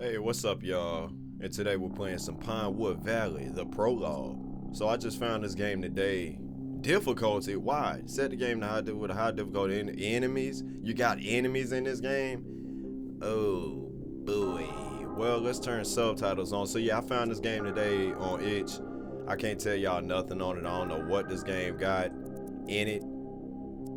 Hey, what's up, y'all? And today we're playing some Pinewood Valley, the Prologue. So I just found this game today. Difficulty? Why? Set the game to with a high difficulty. Enemies? You got enemies in this game? Oh, boy. Well, let's turn subtitles on. So yeah, I found this game today on itch. I can't tell y'all nothing on it. I don't know what this game got in it.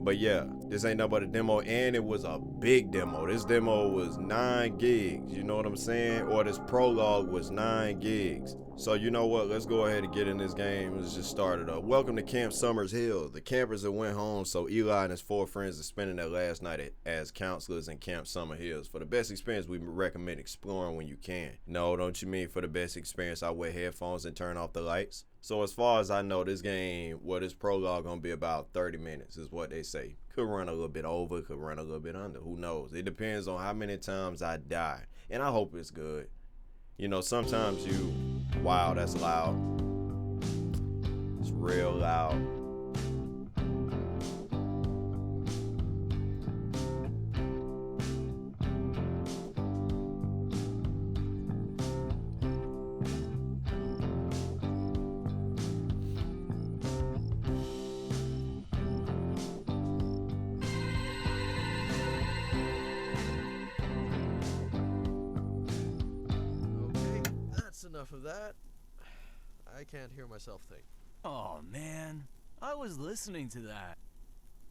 But yeah, this ain't nothing but a demo, and it was a big demo. This demo was 9 gigs, you know what I'm saying? Or this prologue was 9 gigs. So you know what, let's go ahead and get in this game. Let's just start it up. Welcome to Camp Summers Hill. The campers that went home, so Eli and his 4 friends are spending their last night as counselors in Camp Summer Hills. For the best experience, we recommend exploring when you can. No, don't you mean for the best experience, I wear headphones and turn off the lights? So as far as I know, this game, this prologue gonna be about 30 minutes is what they say. Could run a little bit over, could run a little bit under, who knows? It depends on how many times I die, and I hope it's good. You know, sometimes wow, that's loud. It's real loud. Enough of that. I can't hear myself think. Oh man, I was listening to that.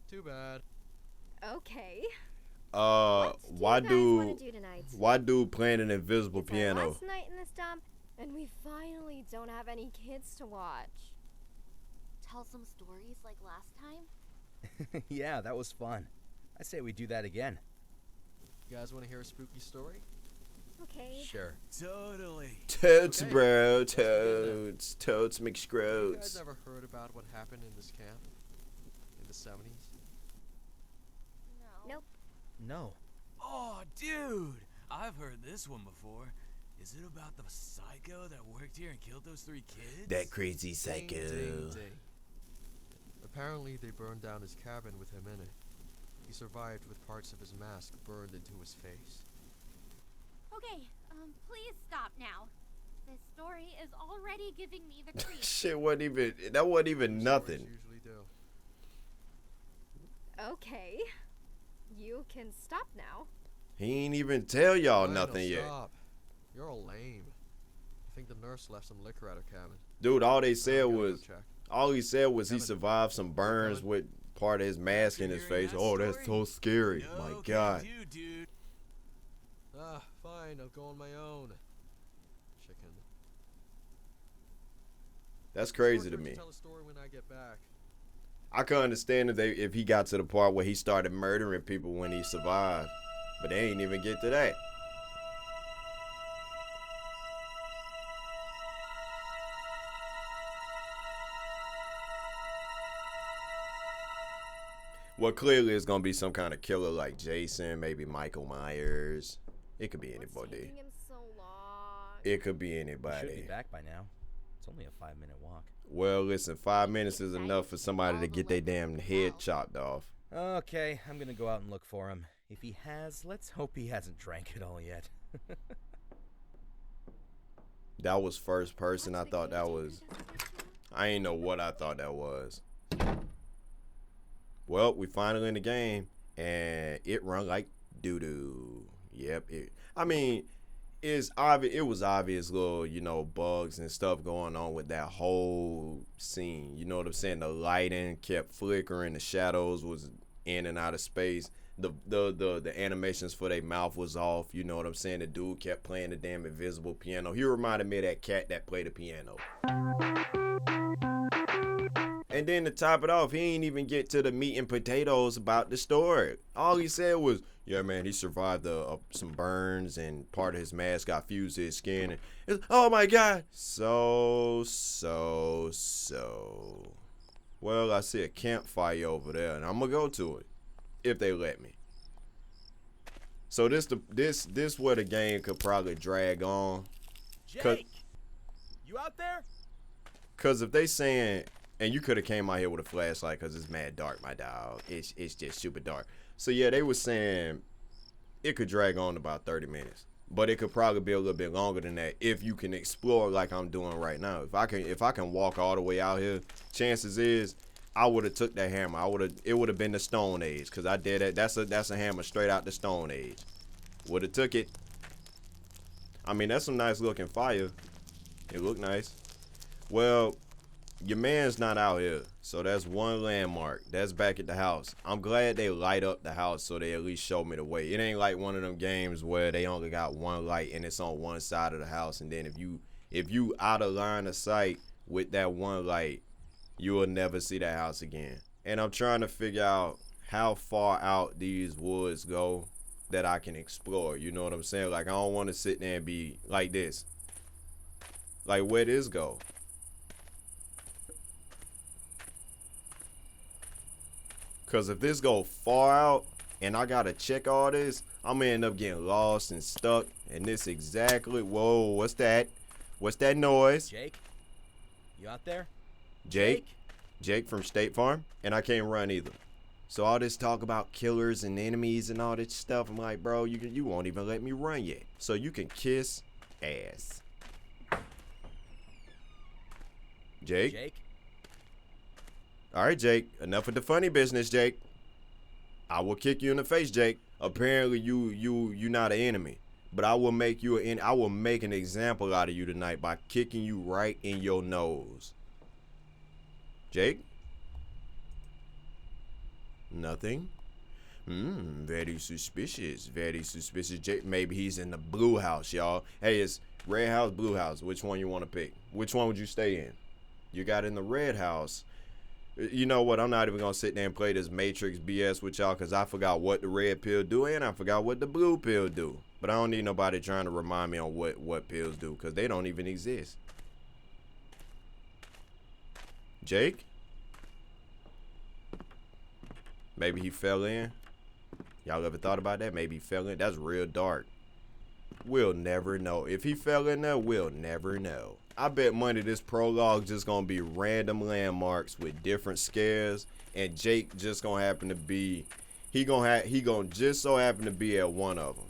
Too bad. Okay. Why dude playing an invisible piano? Last night in this dump, and we finally don't have any kids to watch. Tell some stories like last time? Yeah, that was fun. I say we do that again. You guys want to hear a spooky story? Okay. Sure. Totally. Totes, Okay. bro. Totes. Totes You guys McScroats. ever heard about what happened in this camp? In the 70s? No. Nope. No. Oh, dude, I've heard this one before. Is it about the psycho that worked here and killed those 3 kids? That crazy psycho. Ding, ding. Apparently they burned down his cabin with him in it. He survived with parts of his mask burned into his face. Okay, please stop now. This story is already giving me the creeps. Shit that wasn't even nothing. Stories usually do. Okay. You can stop now. He ain't even tell y'all Fine, nothing I'll yet. stop. You're all lame. I think the nurse left some liquor at her cabin. Dude, all he I'm said gonna go was check. he Kevin, survived some burns with part of his mask in his face. Oh, that's so scary. No, My can God. do, dude. Ah, fine, I'll go on my own. Chicken. That's crazy to Short me. Tell a story when I get back. I could understand if he got to the part where he started murdering people when he survived, but they ain't even get to that. Well, clearly it's gonna be some kind of killer like Jason, maybe Michael Myers. It could be What's anybody. taking him so long? It could be We should be anybody. back by now. It's only a 5-minute walk. Well, listen, 5 minutes is enough for somebody to get their damn head chopped off. Okay, I'm gonna go out and look for him. If he has, let's hope he hasn't drank it all yet. That was first person. I thought that was. I ain't know what I thought that was. Well, we finally in the game, and it run like doo doo. Yep. It's obvious. It was obvious little, bugs and stuff going on with that whole scene. You know what I'm saying? The lighting kept flickering. The shadows was in and out of space. The animations for their mouth was off. You know what I'm saying? The dude kept playing the damn invisible piano. He reminded me of that cat that played the piano. And then to top it off, he ain't even get to the meat and potatoes about the story. All he said was, yeah, man, he survived some burns and part of his mask got fused to his skin. And oh, my God. So. Well, I see a campfire over there, and I'm going to go to it if they let me. So this where the game could probably drag on. Jake! You out there? Because if they saying... And you could have came out here with a flashlight because it's mad dark, my dog. It's just super dark. So, yeah, they were saying it could drag on about 30 minutes. But it could probably be a little bit longer than that if you can explore like I'm doing right now. If I can walk all the way out here, chances is I would have took that hammer. It would have been the Stone Age, cause I did it. That's a hammer straight out the Stone Age. Would have took it. I mean, that's some nice looking fire. It looked nice. Well, your man's not out here, so that's one landmark. That's back at the house. I'm glad they light up the house so they at least show me the way. It ain't like one of them games where they only got one light and it's on one side of the house, and then if you out of line of sight with that one light, you will never see that house again. And I'm trying to figure out how far out these woods go that I can explore. You know what I'm saying? Like, I don't want to sit there and be like this. Like, where this go? Cause if this go far out and I gotta check all this, I'm gonna end up getting lost and stuck. And this exactly, whoa, what's that? What's that noise? Jake? You out there? Jake from State Farm? And I can't run either. So all this talk about killers and enemies and all this stuff, I'm like, bro, you won't even let me run yet. So you can kiss ass. Jake? All right, Jake. Enough of the funny business, Jake. I will kick you in the face, Jake. Apparently, you not an enemy, but I will make you I will make an example out of you tonight by kicking you right in your nose. Jake? Nothing. Very suspicious. Very suspicious. Jake, maybe he's in the blue house, y'all. Hey, it's red house, blue house. Which one you want to pick? Which one would you stay in? You got in the red house. You know what? I'm not even going to sit there and play this Matrix BS with y'all because I forgot what the red pill do and I forgot what the blue pill do. But I don't need nobody trying to remind me on what pills do because they don't even exist. Jake? Maybe he fell in. Y'all ever thought about that? Maybe he fell in. That's real dark. We'll never know. If he fell in there, we'll never know. I bet money this prologue just gonna be random landmarks with different scares, and Jake just gonna happen to be, he gonna just so happen to be at one of them.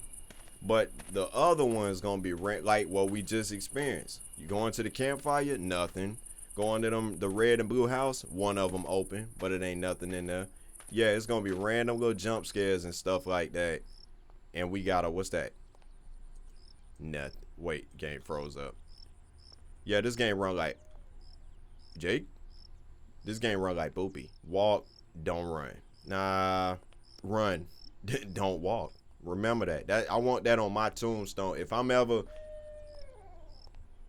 But the other one's gonna be like what we just experienced. You going to the campfire? Nothing. Going to the red and blue house? One of them open, but it ain't nothing in there. Yeah, it's gonna be random little jump scares and stuff like that. And we gotta, what's that? Nothing. Wait, game froze up. Yeah, this game run like Jake. This game run like Boopy. Walk, don't run. Nah, run, don't walk. Remember that. I want that on my tombstone. If I'm ever,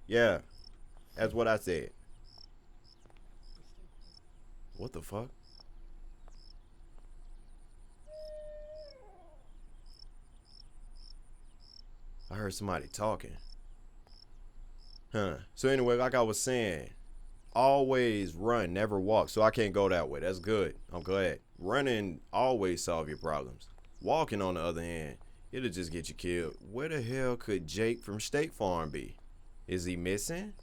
yeah, that's what I said. What the fuck? I heard somebody talking. So anyway, like I was saying, always run, never walk. So I can't go that way. That's good. I'm glad. Running always solve your problems. Walking, on the other hand, it'll just get you killed. Where the hell could Jake from State Farm be? Is he missing?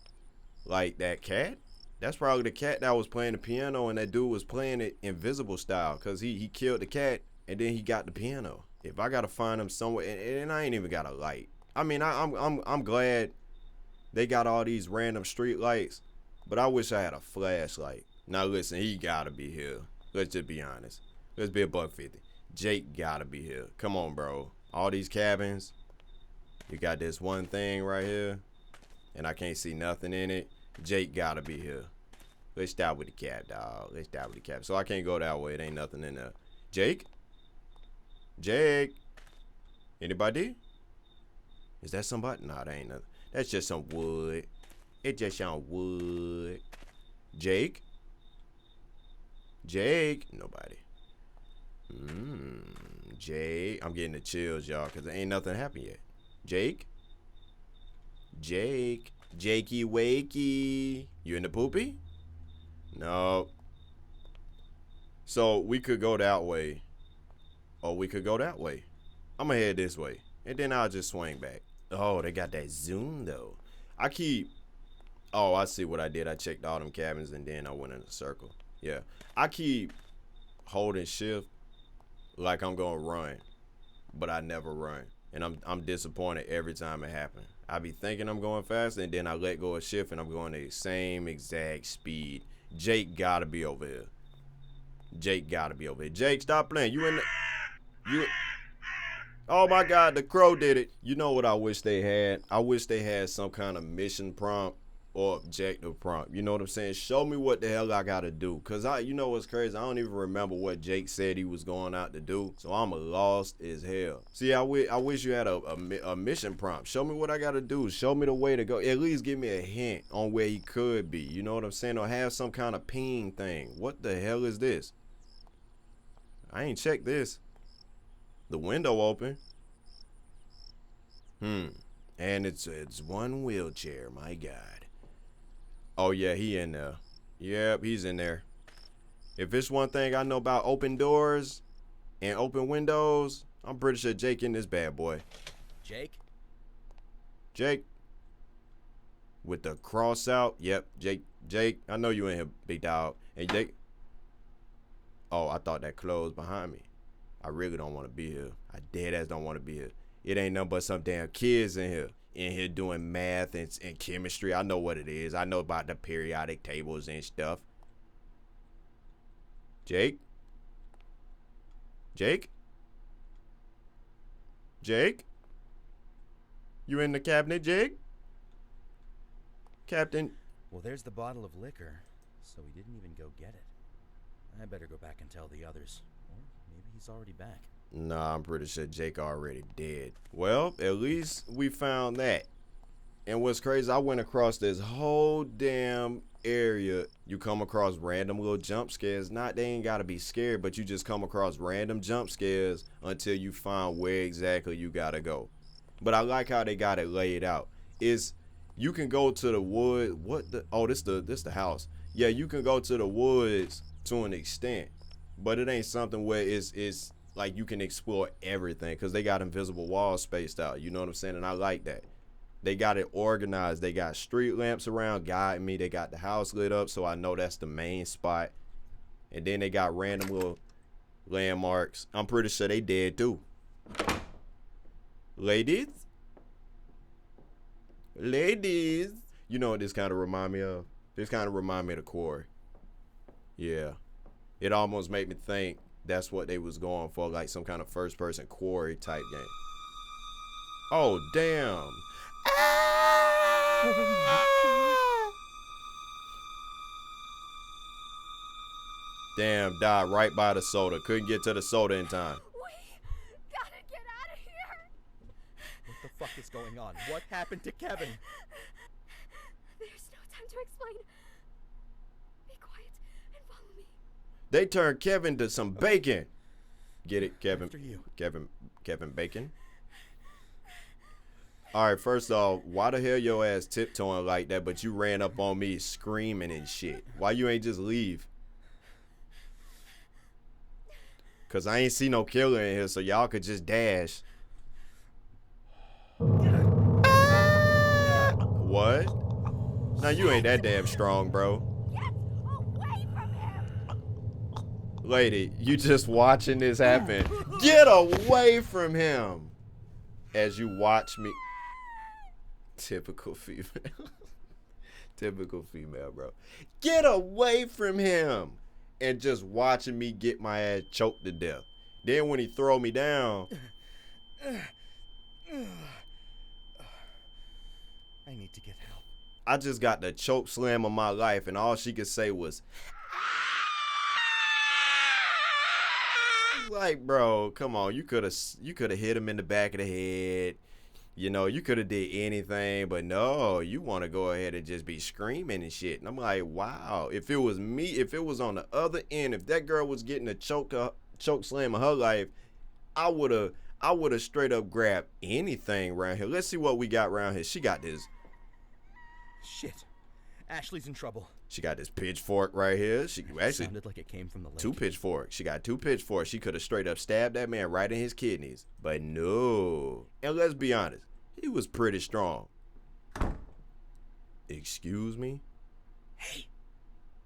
Like that cat? That's probably the cat that was playing the piano and that dude was playing it invisible style because he killed the cat and then he got the piano. If I gotta find him somewhere, and I ain't even got a light. I mean, I'm glad they got all these random street lights, but I wish I had a flashlight. Now listen, he gotta be here. Let's just be honest. Let's be $150. Jake gotta be here. Come on, bro. All these cabins. You got this one thing right here, and I can't see nothing in it. Jake gotta be here. Let's start with the cab, dog. Let's start with the cab. So I can't go that way. It ain't nothing in there. Jake? Jake? Anybody? Is that somebody? Nah, that ain't nothing. That's just some wood. It just sound wood. Jake? Jake? Nobody. Jake. I'm getting the chills, y'all, because there ain't nothing happened yet. Jake? Jake? Jakey wakey. You in the poopy? No. So we could go that way. Or we could go that way. I'm gonna head this way. And then I'll just swing back. Oh, they got that zoom though. I see what I did. I checked all them cabins and then I went in a circle. Yeah. I keep holding shift like I'm gonna run, but I never run. And I'm disappointed every time it happens. I be thinking I'm going faster, and then I let go of shift, and I'm going the same exact speed. Jake gotta be over here. Jake gotta be over here. Jake, stop playing. You in the... You... Oh my God, the crow did it. You know what I wish they had? I wish they had some kind of mission prompt or objective prompt. You know what I'm saying? Show me what the hell I gotta do. Cause you know what's crazy? I don't even remember what Jake said he was going out to do. So I'm lost as hell. See, I wish you had a mission prompt. Show me what I gotta do. Show me the way to go. At least give me a hint on where he could be. You know what I'm saying? Or have some kind of ping thing. What the hell is this? I ain't checked this. The window open. And it's one wheelchair. My God. Oh yeah, he in there. Yep, he's in there. If it's one thing I know about open doors and open windows, I'm pretty sure Jake in this bad boy. Jake? Jake. With the cross out. Yep, Jake. I know you in here, big dog. Hey, Jake. Oh, I thought that closed behind me. I really don't want to be here. I dead ass don't want to be here. It ain't nothing but some damn kids in here. In here doing math and chemistry. I know what it is. I know about the periodic tables and stuff. Jake? Jake? Jake? You in the cabinet, Jake? Captain? Well, there's the bottle of liquor, so he didn't even go get it. I better go back and tell the others. Or maybe he's already back. Nah, I'm pretty sure Jake already dead. Well, at least we found that. And what's crazy, I went across this whole damn area. You come across random little jump scares. They ain't gotta be scared, but you just come across random jump scares until you find where exactly you gotta go. But I like how they got it laid out. You can go to the wood. This the house. Yeah, you can go to the woods to an extent, but it ain't something where it's like you can explore everything, because they got invisible walls spaced out. You know what I'm saying? And I like that. They got it organized. They got street lamps around guiding me. They got the house lit up, so I know that's the main spot. And then they got random little landmarks. I'm pretty sure they dead too. Ladies? You know what this kind of remind me of? This kind of remind me of the Quarry. Yeah. It almost made me think that's what they was going for, like some kind of first-person Quarry type game. Oh, damn. Damn, died right by the soda. Couldn't get to the soda in time. We gotta get out of here. What the fuck is going on? What happened to Kevin? There's no time to explain. Be quiet and follow me. They turned Kevin to some bacon. Get it, Kevin? After you. Kevin Bacon? All right, first off, why the hell your ass tiptoeing like that, but you ran up on me screaming and shit? Why you ain't just leave? Because I ain't see no killer in here, so y'all could just dash. What? Now you ain't that damn strong, bro. Get away from him! Lady, you just watching this happen. Get away from him. As you watch me. Typical female. Typical female, bro. Get away from him. And just watching me get my ass choked to death. Then when he throw me down. I need to get help. I just got the choke slam of my life, and all she could say was, like, bro, come on. You could have hit him in the back of the head. You know, you could have did anything, but no, you want to go ahead and just be screaming and shit. And I'm like, wow, if it was me, if it was on the other end, if that girl was getting a choke slam of her life, I would have straight up grabbed anything around here. Let's see what we got around here. She got this. Shit. Ashley's in trouble. She got this pitchfork right here. She actually sounded like it came from the lake. 2 pitchforks. She got 2 pitchforks. She could have straight up stabbed that man right in his kidneys. But no. And let's be honest, he was pretty strong. Excuse me? Hey,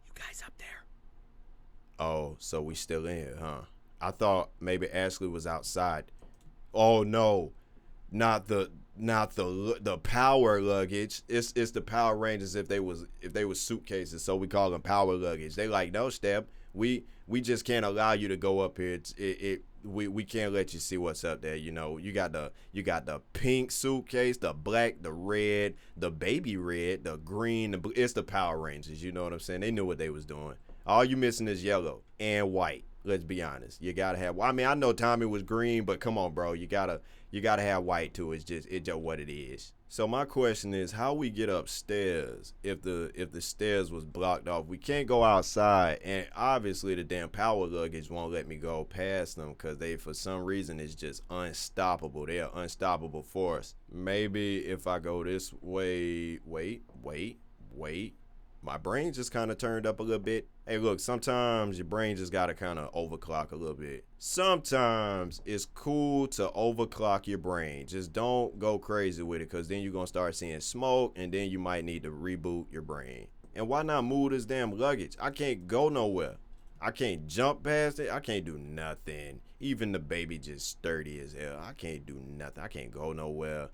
you guys up there? Oh, so we still in here, huh? I thought maybe Ashley was outside. Oh no. not the power luggage. It's the Power Rangers if they was suitcases, so we call them power luggage. They like, no, Step, we just can't allow you to go up here. We can't let you see what's up there. You know, you got the pink suitcase, the black, the red, the baby red, the green, the blue. It's the Power Rangers. You know what I'm saying? They knew what they was doing. All you missing is yellow and white. Let's be honest. You gotta have. I mean, I know Tommy was green, but come on, bro. You gotta have white too. It's just what it is. So my question is, how we get upstairs if the stairs was blocked off? We can't go outside, and obviously the damn power luggage won't let me go past them because they, for some reason, is just unstoppable. They are unstoppable force. Maybe if I go this way, wait. My brain just kind of turned up a little bit. Hey, look, sometimes your brain just got to kind of overclock a little bit. Sometimes it's cool to overclock your brain. Just don't go crazy with it, because then you're going to start seeing smoke, and then you might need to reboot your brain. And why not move this damn luggage? I can't go nowhere. I can't jump past it. I can't do nothing. Even the baby just sturdy as hell. I can't do nothing. I can't go nowhere.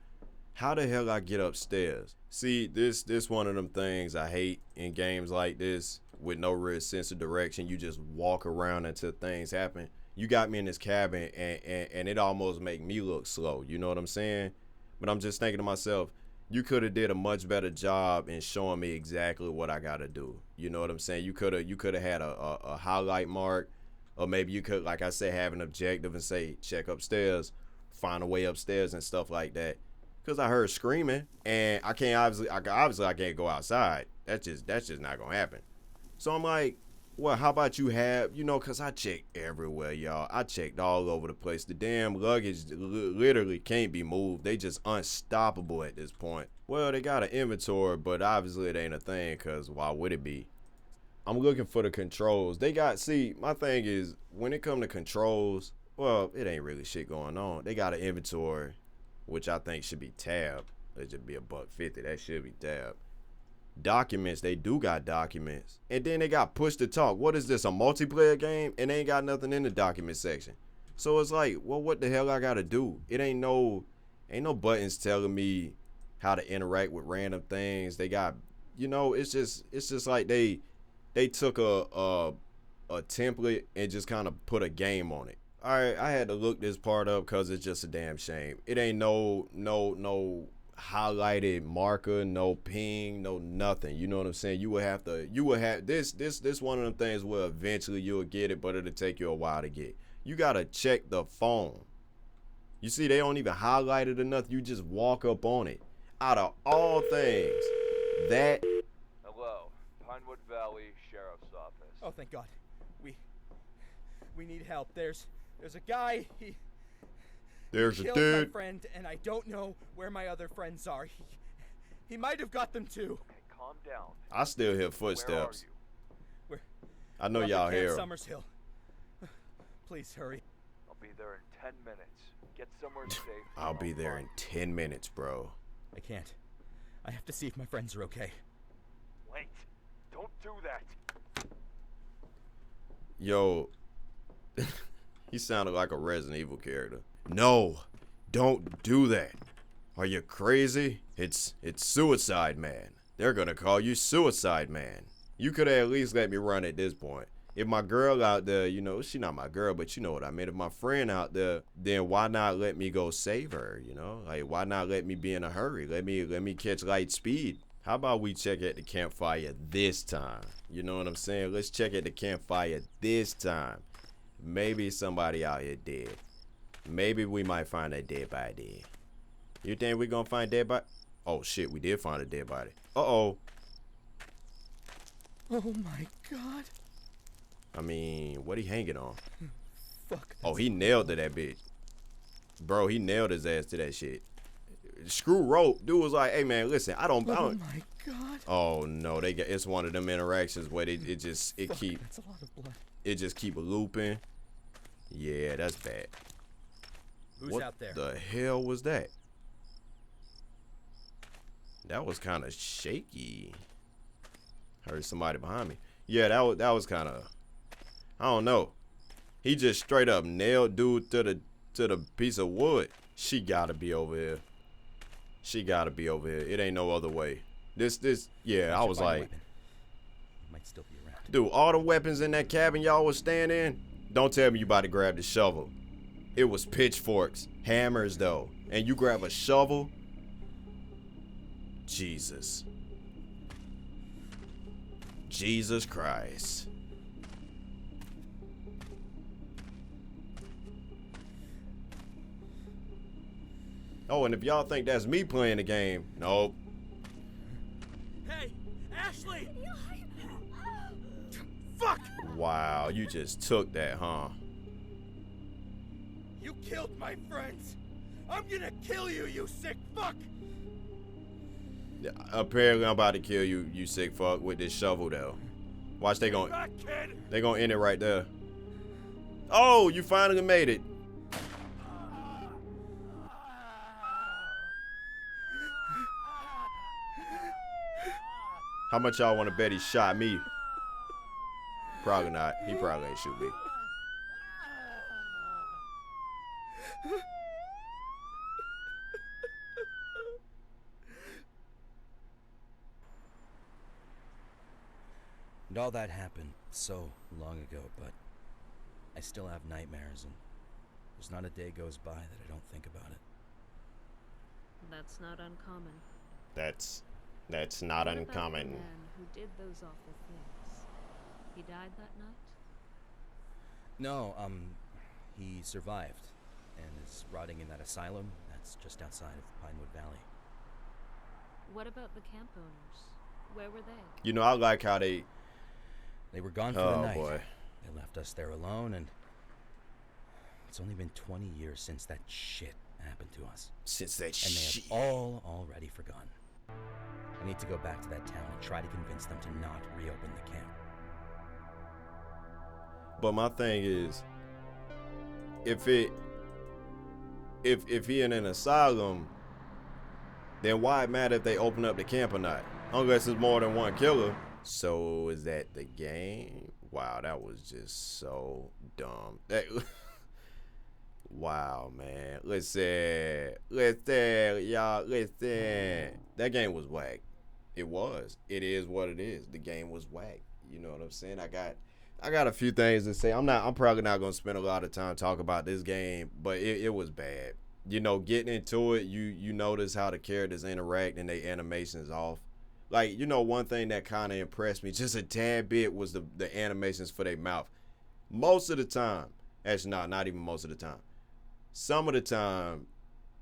How the hell I get upstairs? See, this one of them things I hate in games like this with no real sense of direction. You just walk around until things happen. You got me in this cabin and it almost make me look slow. You know what I'm saying? But I'm just thinking to myself, you could have did a much better job in showing me exactly what I got to do. You know what I'm saying? You could have had a highlight mark, or maybe you could, like I said, have an objective and say, check upstairs, find a way upstairs and stuff like that. Because I heard screaming, and I can't go outside. That's just not gonna happen. So I'm like, well, how about you have, because I checked everywhere, y'all. I checked all over the place. The damn luggage literally can't be moved. They just unstoppable at this point. Well, they got an inventory, but obviously it ain't a thing, because why would it be? I'm looking for the controls. My thing is, when it come to controls, well, it ain't really shit going on. They got an inventory, which I think should be tab. It should be $1.50. That should be tab. Documents, they do got documents. And then they got push to talk. What is this, a multiplayer game? And they ain't got nothing in the document section. So it's like, well, what the hell I gotta do? It ain't no buttons telling me how to interact with random things. They got, it's just like they took a template and just kind of put a game on it. All right, I had to look this part up because it's just a damn shame. It ain't no highlighted marker, no ping, no nothing. You know what I'm saying? You would have this one of them things where eventually you'll get it, but it'll take you a while to get. You gotta check the phone. You see, they don't even highlight it enough. You just walk up on it. Out of all things, that. Hello, Pinewood Valley Sheriff's Office. Oh, thank God. We need help. There's a guy. There's he a killed my dude. friend, and I don't know where my other friends are. He might have got them too. Okay, calm down. I still hear footsteps. Where are you? I know We're y'all up at hear Camp 'em. Summers Hill. Please hurry. I'll be there in 10 minutes. Get somewhere safe. I'll be there in 10 minutes, bro. I can't. I have to see if my friends are okay. Wait. Don't do that. Yo, he sounded like a Resident Evil character. No, don't do that. Are you crazy? It's Suicide Man. They're gonna call you Suicide Man. You could have at least let me run at this point. If my girl out there, she not my girl, but you know what I mean. If my friend out there, then why not let me go save her? Like, why not let me be in a hurry? Let me catch light speed. How about we check at the campfire this time? You know what I'm saying? Let's check at the campfire this time. Maybe somebody out here dead. Maybe we might find a dead body. You think we gonna find dead body? Oh shit, we did find a dead body. Uh-oh. Oh my God. I mean, what he hanging on? Fuck. Oh, he nailed to that bitch. Bro, he nailed his ass to that shit. Screw rope. Dude was like, hey man, listen, I don't. Oh my God. Oh no, it's one of them interactions where Fuck, that's a lot of blood. It just keep looping. Yeah, that's bad. Who's out there? What the hell was that? That was kind of shaky. Heard somebody behind me. Yeah, that was kind of. I don't know. He just straight up nailed dude to the piece of wood. She gotta be over here. She gotta be over here. It ain't no other way. Yeah, I was like, It might still be around. dude, all the weapons in that cabin y'all was staying in, don't tell me you about to grab the shovel. It was pitchforks, hammers though, and you grab a shovel? Jesus. Jesus Christ. Oh, and if y'all think that's me playing the game, nope. Hey, Ashley! Fuck! Wow, you just took that, huh? You killed my friends! I'm gonna kill you, you sick fuck! Yeah, apparently I'm about to kill you, you sick fuck, with this shovel though. Watch, they gonna end it right there. Oh, you finally made it. How much y'all want to bet he shot me? Probably not. He probably ain't shoot me. And all that happened so long ago, but I still have nightmares, and there's not a day goes by that I don't think about it. That's not uncommon. That's not What about the uncommon. man who did those awful things? He died that night? No, he survived, and is rotting in that asylum that's just outside of Pinewood Valley. What about the camp owners? Where were they? You know, I like how they... They were gone for Oh, the night. boy. They left us there alone, and it's only been 20 years since that shit happened to us. Since that And they shit... have all already forgotten. I need to go back to that town and try to convince them to not reopen the camp. But my thing is, if he in an asylum, then why it matter if they open up the camp or not? Unless it's more than one killer. So is that the game? Wow, that was just so dumb. Wow, man. Listen. Y'all, listen. That game was whack. It was. It is what it is. The game was whack. You know what I'm saying? I got a few things to say. I'm probably not gonna spend a lot of time talking about this game, but it was bad. You know, getting into it, you notice how the characters interact and their animations off. Like, you know, one thing that kind of impressed me just a tad bit was the animations for their mouth. Most of the time, actually not even most of the time. Some of the time,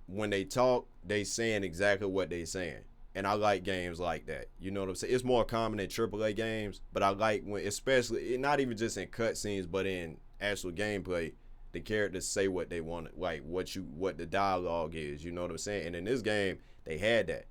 when they talk, they saying exactly what they saying. And I like games like that. You know what I'm saying? It's more common in AAA games, but I like when, especially, not even just in cutscenes, but in actual gameplay, the characters say what they want, like what the dialogue is. You know what I'm saying? And in this game, they had that.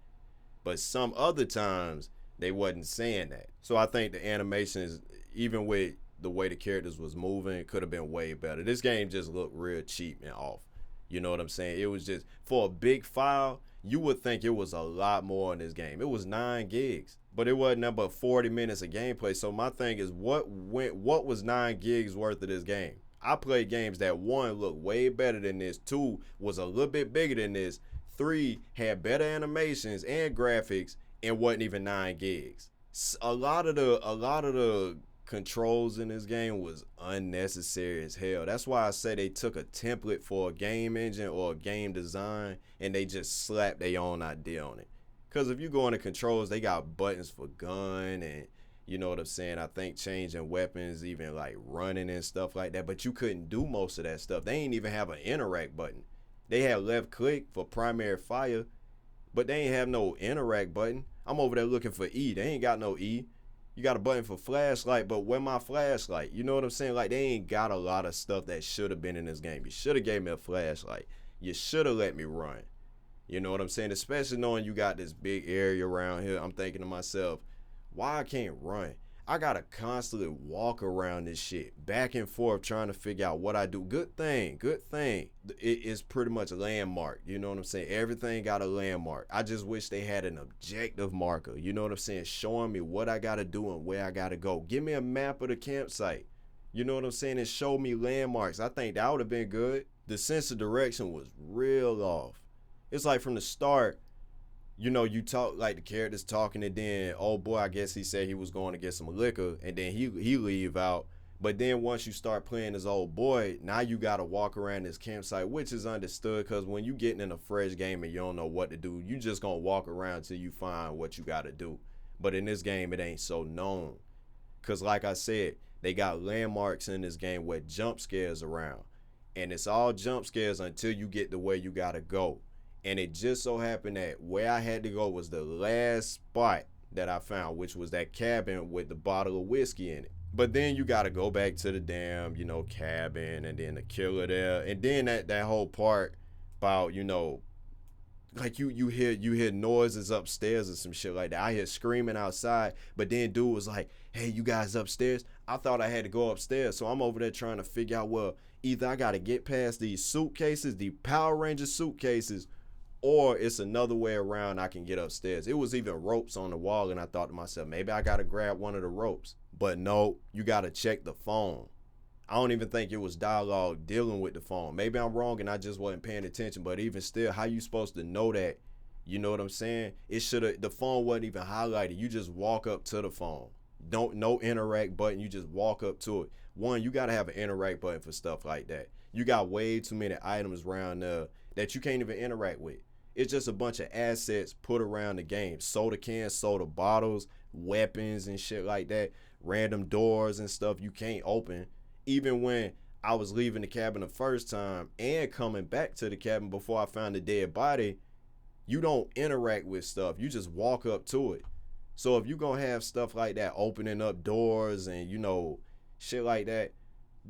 But some other times, they wasn't saying that. So I think the animations, even with the way the characters was moving, could have been way better. This game just looked real cheap and off. You know what I'm saying? It was just, for a big file, you would think it was a lot more in this game. It was 9 gigs, but it wasn't nothing but 40 minutes of gameplay. So my thing is, what was 9 gigs worth of this game? I played games that 1 looked way better than this, 2 was a little bit bigger than this, 3 had better animations and graphics and wasn't even 9 gigs. A lot of the controls in this game was unnecessary as hell. That's why I say they took a template for a game engine or a game design and they just slapped their own idea on it. Because if you go into controls, they got buttons for gun and, you know what I'm saying, I think changing weapons, even like running and stuff like that. But you couldn't do most of that stuff. They ain't even have an interact button. They had left click for primary fire, but they ain't have no interact button. I'm over there looking for E. They ain't got no E. You got a button for flashlight, but where my flashlight? You know what I'm saying? Like, they ain't got a lot of stuff that should have been in this game. You should have gave me a flashlight. You should have let me run. You know what I'm saying? Especially knowing you got this big area around here. I'm thinking to myself, why I can't run? I gotta constantly walk around this shit, back and forth, trying to figure out what I do. Good thing. It is pretty much a landmark. You know what I'm saying? Everything got a landmark. I just wish they had an objective marker. You know what I'm saying? Showing me what I gotta do and where I gotta go. Give me a map of the campsite. You know what I'm saying? And show me landmarks. I think that would have been good. the sense of direction was real off. It's like from the start, you know, you talk like the characters talking, and then oh boy, I guess he said he was going to get some liquor, and then he leave out. But then once you start playing as old boy, now you gotta walk around this campsite, which is understood, because when you getting in a fresh game and you don't know what to do, you just gonna walk around till you find what you gotta do. But in this game, it ain't so known, because like I said, they got landmarks in this game where jump scares around, and it's all jump scares until you get to where you gotta go. And it just so happened that where I had to go was the last spot that I found, which was that cabin with the bottle of whiskey in it. But then you got to go back to the damn, you know, cabin, and then the killer there. And then that whole part about, you know, like you hear noises upstairs or some shit like that. I hear screaming outside, but then dude was like, hey, you guys upstairs? I thought I had to go upstairs. So I'm over there trying to figure out, well, either I got to get past these suitcases, the Power Ranger suitcases, or it's another way around I can get upstairs. It was even ropes on the wall, and I thought to myself, maybe I got to grab one of the ropes. But no, you got to check the phone. I don't even think it was dialogue dealing with the phone. Maybe I'm wrong and I just wasn't paying attention, but even still, how you supposed to know that? You know what I'm saying? The phone wasn't even highlighted. You just walk up to the phone. No interact button. You just walk up to it. One, you got to have an interact button for stuff like that. You got way too many items around there that you can't even interact with. It's just a bunch of assets put around the game. Soda cans, soda bottles, weapons and shit like that. Random doors and stuff you can't open. Even when I was leaving the cabin the first time and coming back to the cabin before I found the dead body, you don't interact with stuff. You just walk up to it. So if you're going to have stuff like that, opening up doors and, you know, shit like that,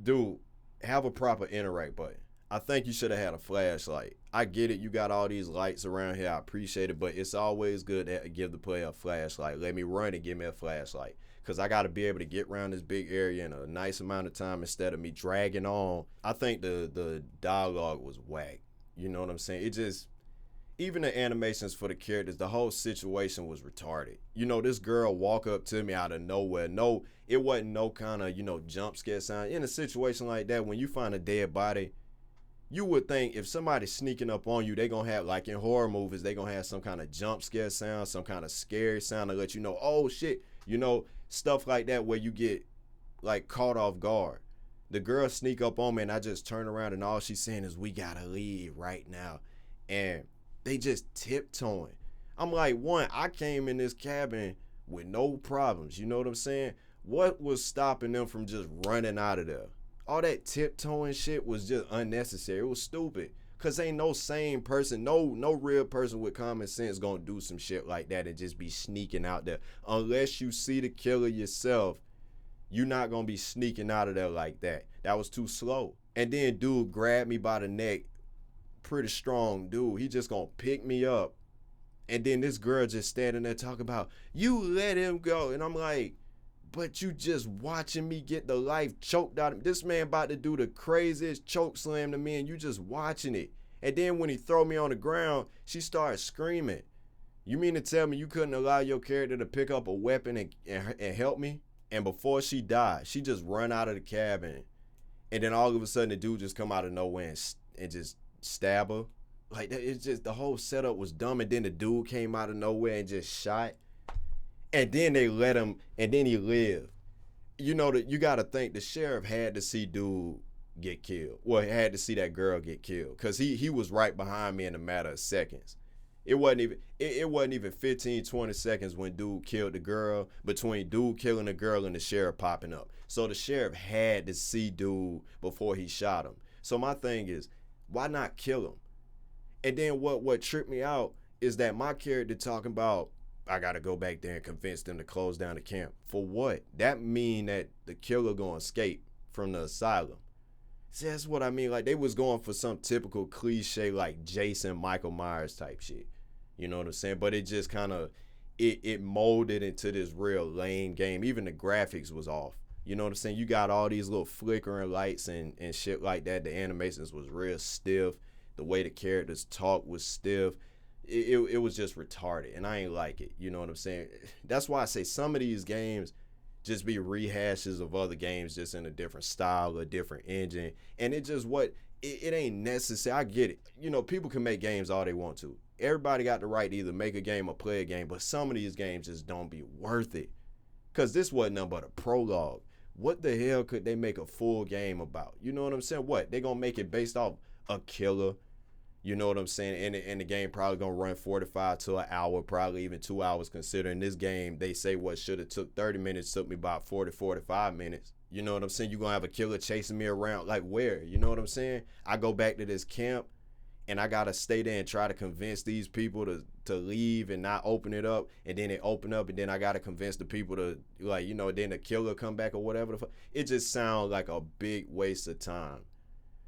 dude, have a proper interact button. I think you should have had a flashlight. I get it. You got all these lights around here. I appreciate it, but it's always good to give the player a flashlight. Let me run and give me a flashlight, because I got to be able to get around this big area in a nice amount of time instead of me dragging on. I think the dialogue was whack. You know what I'm saying? It just, even the animations for the characters, the whole situation was retarded. You know, this girl walk up to me out of nowhere. No, it wasn't no kind of, you know, jump scare sound. In a situation like that, when you find a dead body, you would think if somebody's sneaking up on you, they gonna have, like in horror movies, they gonna have some kind of jump scare sound, some kind of scary sound to let you know, oh shit, you know, stuff like that where you get like caught off guard. The girl sneak up on me and I just turn around and all she's saying is, we gotta leave right now. And they just tiptoeing. I'm like, one, I came in this cabin with no problems. You know what I'm saying? What was stopping them from just running out of there? All that tiptoeing shit was just unnecessary. It was stupid. Cause ain't no sane person, no real person with common sense gonna do some shit like that and just be sneaking out there. Unless you see the killer yourself, you're not gonna be sneaking out of there like that. That was too slow. And then dude grabbed me by the neck, pretty strong dude. He just gonna pick me up. And then this girl just standing there talking about, you let him go. And I'm like, but you just watching me get the life choked out of me. This man about to do the craziest choke slam to me and you just watching it. And then when he throw me on the ground, she started screaming. You mean to tell me you couldn't allow your character to pick up a weapon and help me? And before she died, she just run out of the cabin. And then all of a sudden the dude just come out of nowhere and just stab her. Like, it's just, the whole setup was dumb. And then the dude came out of nowhere and just shot. And then they let him, and then he lived. You know, that you got to think the sheriff had to see dude get killed. Well, he had to see that girl get killed, because he was right behind me in a matter of seconds. It wasn't even 15, 20 seconds when dude killed the girl, between dude killing the girl and the sheriff popping up. So the sheriff had to see dude before he shot him. So my thing is, why not kill him? And then what tripped me out is that my character talking about, I gotta go back there and convince them to close down the camp. For what? That mean that the killer gonna escape from the asylum. See, that's what I mean. Like, they was going for some typical cliche like Jason, Michael Myers type shit. You know what I'm saying? But it just kind of, it molded into this real lame game. Even the graphics was off. You know what I'm saying? You got all these little flickering lights and shit like that. The animations was real stiff. The way the characters talk was stiff. It was just retarded, and I ain't like it. You know what I'm saying? That's why I say some of these games just be rehashes of other games, just in a different style, a different engine. And it just it ain't necessary. I get it. You know, people can make games all they want to. Everybody got the right to either make a game or play a game, but some of these games just don't be worth it. Because this wasn't nothing but a prologue. What the hell could they make a full game about? You know what I'm saying? What? They gonna make it based off a killer? You know what I'm saying? And the game probably gonna run 45 to an hour, probably even 2 hours, considering this game, they say what should have took 30 minutes took me about 40, 45 minutes. You know what I'm saying? You're gonna have a killer chasing me around. Like where? You know what I'm saying? I go back to this camp and I gotta stay there and try to convince these people to leave and not open it up, and then it open up, and then I gotta convince the people to, like, you know, then the killer come back or whatever the fuck. It just sounds like a big waste of time.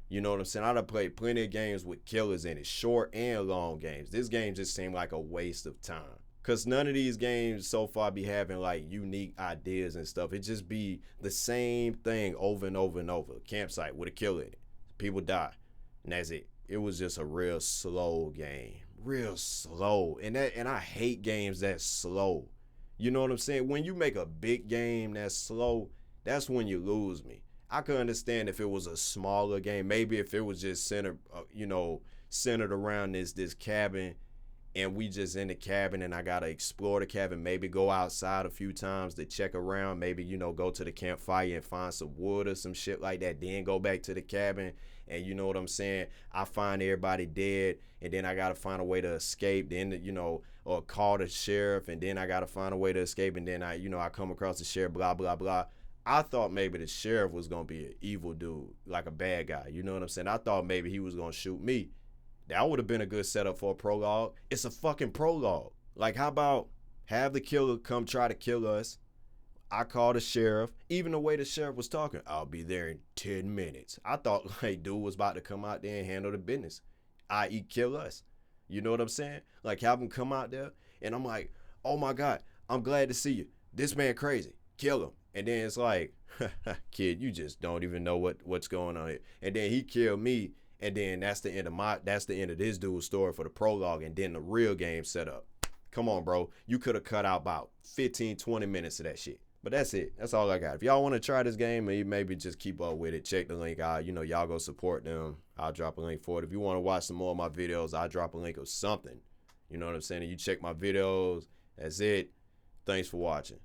You know what I'm saying? I done played plenty of games with killers in it, short and long games. This game just seemed like a waste of time. Cause none of these games so far be having like unique ideas and stuff. It just be the same thing over and over and over. Campsite with a killer in it. People die. And that's it. It was just a real slow game. Real slow. And I hate games that slow. You know what I'm saying? When you make a big game that's slow, that's when you lose me. I could understand if it was a smaller game. Maybe if it was just centered around this cabin, and we just in the cabin, and I gotta explore the cabin. Maybe go outside a few times to check around. Maybe, you know, go to the campfire and find some wood or some shit like that. Then go back to the cabin, and you know what I'm saying? I find everybody dead, and then I gotta find a way to escape. Then, you know, or call the sheriff, and then I gotta find a way to escape, and then I come across the sheriff. Blah blah blah. I thought maybe the sheriff was going to be an evil dude, like a bad guy. You know what I'm saying? I thought maybe he was going to shoot me. That would have been a good setup for a prologue. It's a fucking prologue. Like, how about have the killer come try to kill us? I call the sheriff. Even the way the sheriff was talking, I'll be there in 10 minutes. I thought, like, dude was about to come out there and handle the business, i.e. kill us. You know what I'm saying? Like, have him come out there, and I'm like, oh, my God, I'm glad to see you. This man crazy. Kill him. And then it's like, kid, you just don't even know what's going on here. And then he killed me, and then that's the end of this dude's story for the prologue, and then the real game set up. Come on, bro. You could have cut out about 15, 20 minutes of that shit. But that's it. That's all I got. If y'all want to try this game, maybe just keep up with it. Check the link out. You know, y'all go support them. I'll drop a link for it. If you want to watch some more of my videos, I'll drop a link of something. You know what I'm saying? And you check my videos. That's it. Thanks for watching.